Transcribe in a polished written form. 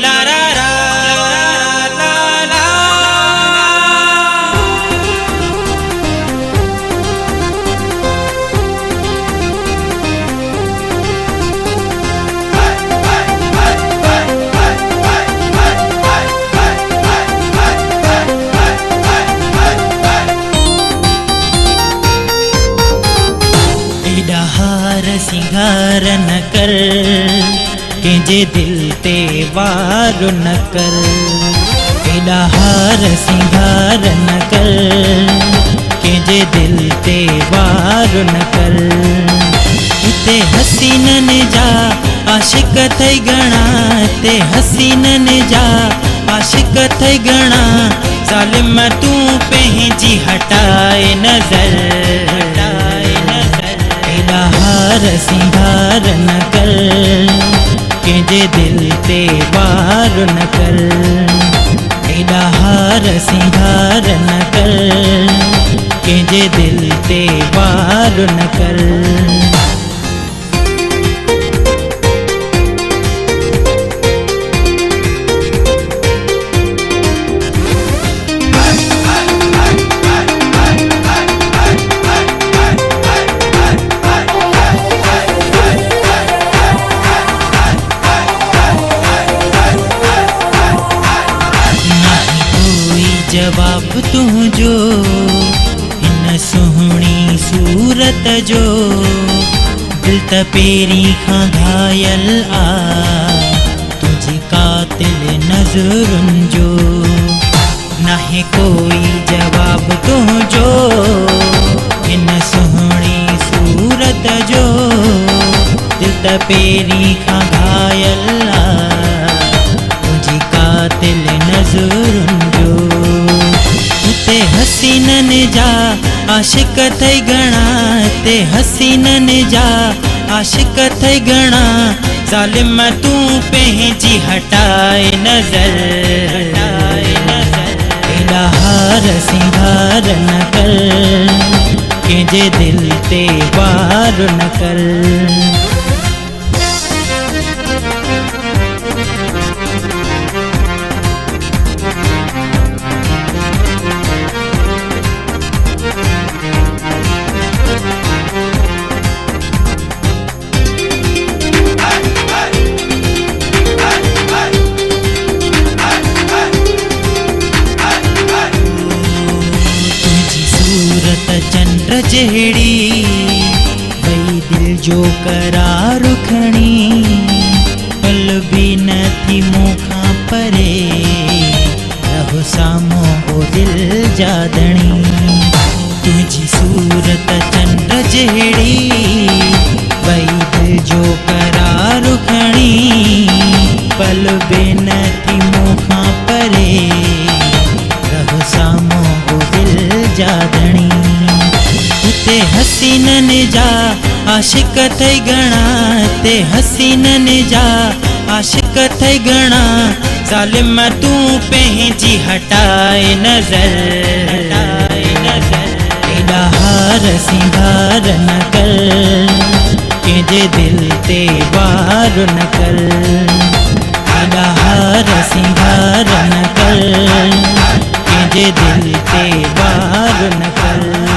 ला रा रा ला ला। एडा हार सिंगार न कर कंहिंजे दिल ते वार न कर। एडा हार सिंगार न कर कंहिंजे दिल ते वार न कर। हिते हसीननि जा आशिक थई घणा, हिते हसीननि जा आशिक थई घणा। ज़ालिम तूं पंहिंजी हटाए नज़र, एडा हार सिंगार न कर कंहिंजे दिल ते वार न कर। एडा हार सिंगार न कर कंहिंजे दिल ते वार न कर। जवाब तुझो इन सुहिणी सूरत जो, दिल त पहिरीं खां घायल आ तुझी कातिल नज़रुनि जो। नाहे कोई जवाब तुझो इन सुहिणी सूरत जो, दिल त पहिरीं खां घायल आ तुझी कातिल नज़रुनि जो। ते हसीननि जा आशिक थई घणा, ते हसीननि जा आशिक थई घणा। ज़ालिम तूं पंहिंजी हटाए नज़र, एडा हार सिंगार न कर कंहिंजे दिल ते वार न कर। चंद्र जहिड़ी भई दिल जो करार खणी, पल भी नथी मूंखां परे रहो साम्हूं ओ दिल जादणी। तुझी सूरत चंद्र जहिड़ी भई दिल जो करार खणी, पल भी नथी मूंखां परे रहो साम्हूं ओ दिल जादणी। ते हसीननि जा आशिक थई घणा, ते हसीननि जा आशिक थई घणा। ज़ालिम तूं पंहिंजी हटाए नज़र, एडा हार सिंगार न कर कंहिंजे दिल ते वार न कर। एडा हार सिंगार न कर कंहिंजे दिल ते वार न कर।